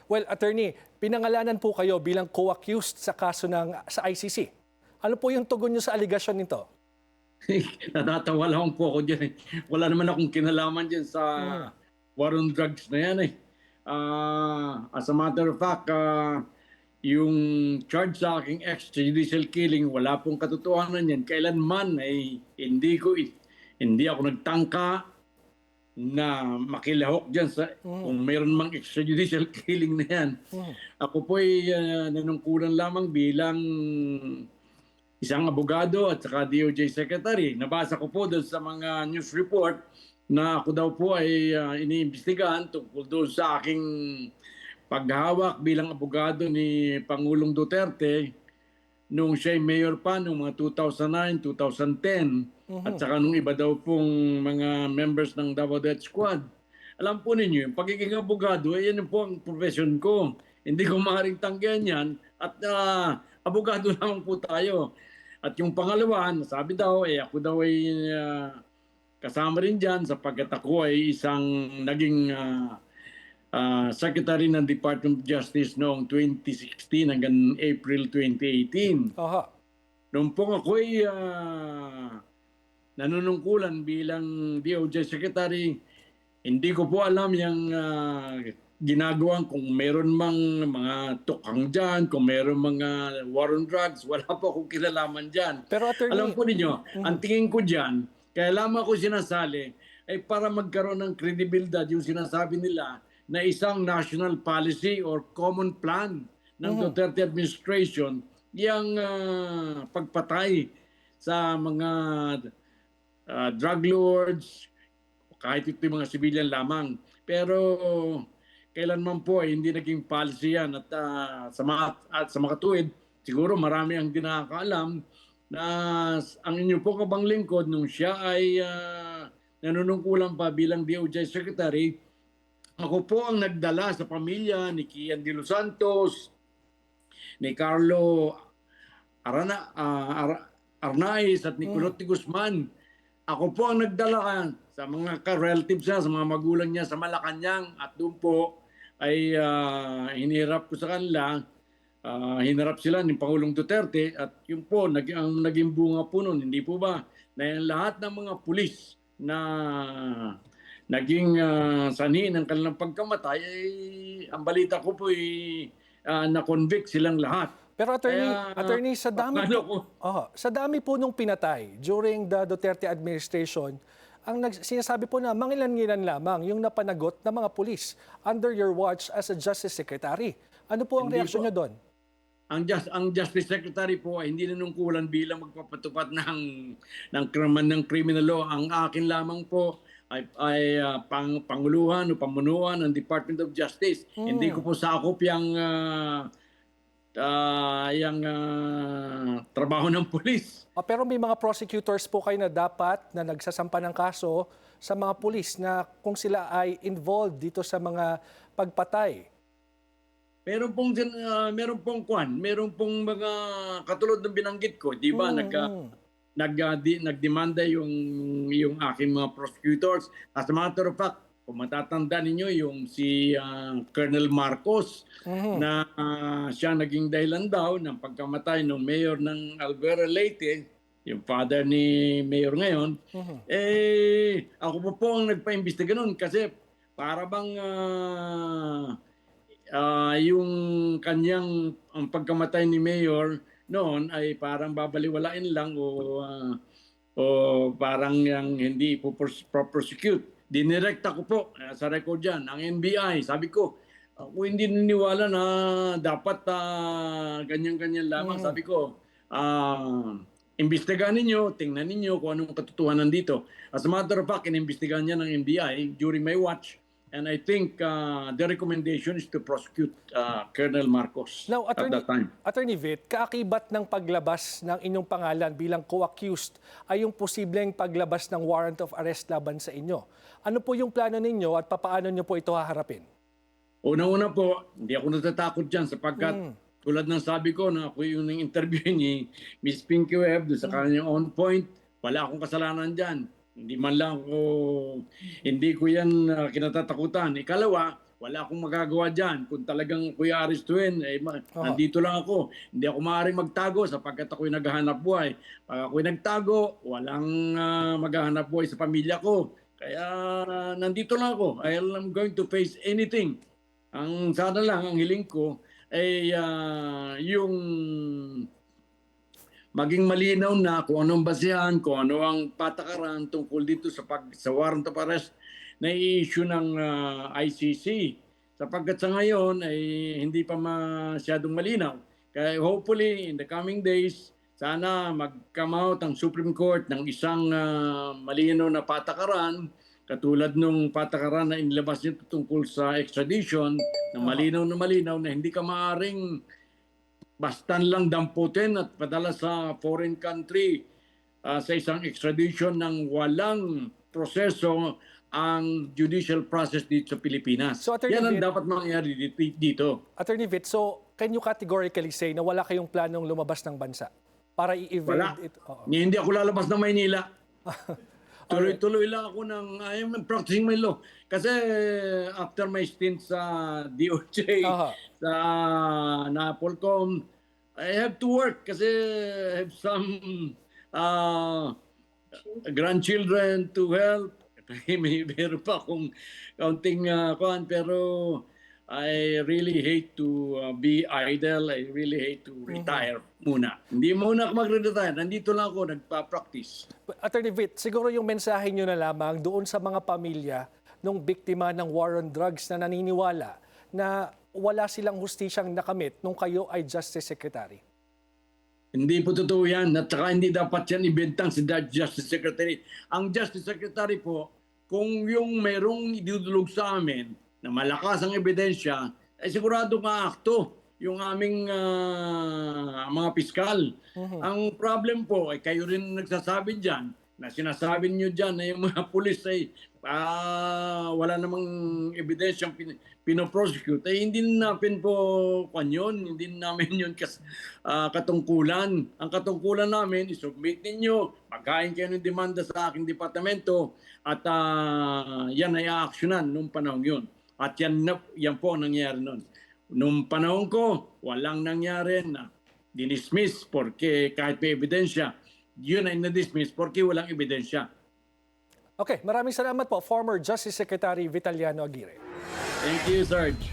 Well, attorney, pinangalanan po kayo bilang co-accused sa kaso sa ICC. Ano po yung tugon nyo sa aligasyon nito? Natatawa lang po ako dyan eh. Wala naman akong kinalaman dyan sa Mhm. war on drugs na yan eh. As a matter of fact, yung charge sa aking extrajudicial killing, wala pong katotohanan yan. Kailanman ay hindi ako nagtangka na makilahok dyan sa kung mayroon mang extrajudicial killing na yan. Ako po ay nanungkulan lamang bilang isang abogado at saka DOJ Secretary. Nabasa ko po doon sa mga news report na ako daw po ay iniimbestigahan tungkol doon sa aking paghawak bilang abogado ni Pangulong Duterte nung siya'y mayor pa noong mga 2009, 2010 at saka nung iba daw pong mga members ng Davao Death Squad. Alam po ninyo, yung pagiging abogado, yan po ang profession ko. Hindi ko maaaring tanggihan yan at abogado lamang po tayo. At yung pangalawa, sabi daw, ako daw ay kasama rin dyan sapagkat ako ay isang naging Secretary ng Department of Justice noong 2016 hanggang April 2018. Aha. Noong pong ako ay nanunungkulan bilang DOJ Secretary, hindi ko po alam yung ginagawa kung meron mang mga tukang dyan, kung meron mga war on drugs, wala po akong kinalaman dyan. Pero attorney, Alam po ninyo, ang tingin ko dyan, kaya lamang ako sinasali, ay para magkaroon ng kredibilidad yung sinasabi nila na isang national policy or common plan ng Duterte administration yung pagpatay sa mga drug lords, kahit ito yung mga civilian lamang. Pero kailanman po ay hindi naging policy yan at sa makatuwid, siguro marami ang di nakakaalam na ang inyo po kabang lingkod nung siya ay nanunungkulan pa bilang DOJ Secretary, ako po ang nagdala sa pamilya ni Kian de los Santos, ni Carlo Arnaiz at ni Kulot Guzman. Ako po ang nagdala sa mga relatives niya, sa mga magulang niya sa Malacanang at doon po ay hinirap ko sa kanila. Hinarap sila ni Pangulong Duterte at yun po, ang naging bunga po nun, hindi po ba, na yung lahat ng mga pulis na naging sanhi ng kanilang pagkamatay, ang balita ko po ay na-convict silang lahat. pero attorney, sa dami po nung pinatay during the Duterte administration, sinasabi po na mangilan-ngilan lamang yung napanagot ng mga pulis under your watch as a Justice Secretary. Ano po ang reaksyon niyo doon? Ang Justice Secretary po ay hindi nanungkulan bilang magpapatupad ng criminal law. Ang akin lamang po ay panguluhan o pamunuan ng Department of Justice. Hindi ko po sakop yung trabaho ng pulis. Pero may mga prosecutors po kayo na dapat na nagsasampa ng kaso sa mga pulis na kung sila ay involved dito sa mga pagpatay. Meron pong mga katulad ng binanggit ko, di ba? Nagdemanda yung aking mga prosecutors. As a matter of fact, kung matatanda ninyo yung si Colonel Marcos na siya naging dahilan daw ng pagkamatay ng mayor ng Albuera Leyte, yung father ni mayor ngayon, ako po ang nagpa-imbestiga nun kasi para bang yung kanyang ang pagkamatay ni mayor noon ay parang babaliwalain lang o parang yung hindi po prosecute. Dinirekta ko po sa record yan, ang NBI. Sabi ko, ako hindi niniwala na dapat ganyan-ganyan lamang. Sabi ko, imbestigahan ninyo, tingnan ninyo kung anong katotohanan dito. As a matter of fact, inimbestigahan niya ng NBI during my watch. And I think the recommendation is to prosecute Colonel Marcos Now, at that time. Attorney Vitt, kaakibat ng paglabas ng inyong pangalan bilang co-accused ay yung posibleng paglabas ng warrant of arrest laban sa inyo. Ano po yung plano ninyo at papaano nyo po ito haharapin? Una-una po, hindi ako natatakot dyan sapagkat tulad ng sabi ko na ako yung interview ni Miss Pinky Webb sa kanyang on point, wala akong kasalanan dyan. Hindi man lang hindi ko yan kinatatakutan. Ikalawa, wala akong magagawa dyan. Kung talagang ako'y arestuhin, nandito lang ako. Hindi ako maaaring magtago sapagkat ako'y naghahanap buhay. Pag ako'y nagtago, walang maghahanap buhay sa pamilya ko. Kaya nandito lang ako. I'm going to face anything. Ang sana lang, ang hiling ko, ay yung maging malinaw na kung anong basihan, kung ano ang patakaran tungkol dito sa warrant of arrest na i-issue ng ICC. Sapagkat sa ngayon ay hindi pa masyadong malinaw. Kaya hopefully in the coming days, sana mag-come out ang Supreme Court ng isang malinaw na patakaran katulad nung patakaran na inilabas nito tungkol sa extradition na malinaw na hindi ka maaring basta lang damputin at padala sa foreign country sa isang extradition ng walang proseso ang judicial process dito sa Pilipinas. So, Attorney Yan ang Vitt, dapat mangyari dito. Attorney Vitt, so can you categorically say na wala kayong planong lumabas ng bansa para Wala. i-evade it? Oo. Hindi ako lalabas ng Maynila. Tuloy-tuloy lang ako I'm practicing my law. Kasi after my stint sa DOJ, sa Napolcom, I have to work kasi I have some grandchildren to help. Meron pa akong kaunting kuhan, pero I really hate to be idle. I really hate to retire muna. Hindi muna ako mag-retire. Nandito lang ako, nagpa-practice. Attorney Vitt, siguro yung mensahe nyo na lamang doon sa mga pamilya ng biktima ng war on drugs na naniniwala na wala silang hustisyang nakamit nung kayo ay Justice Secretary. Hindi po totoo yan. At saka hindi dapat yan ibentang si Justice Secretary. Ang Justice Secretary po, kung yung merong idudulog sa amin na malakas ang ebidensya, ay sigurado maakto yung aming mga piskal. Ang problem po ay kayo rin nagsasabi dyan, na sinasabi nyo dyan na yung mga pulis ay wala namang ebidensyang pinoprosecute. Ay hindi namin po kanyon, hindi namin yun katungkulan. Ang katungkulan namin, isubmit ninyo, magkain kayo ng demanda sa aking departamento at yan ay aaksyonan nung panahon yun. At yan po ang nangyari noon. Nung panahon ko, walang nangyari na dinismiss porque kahit may ebidensya, yun ay na-dismiss porque walang ebidensya. Okay, maraming salamat po, former Justice Secretary Vitaliano Aguirre. Thank you, Sarge.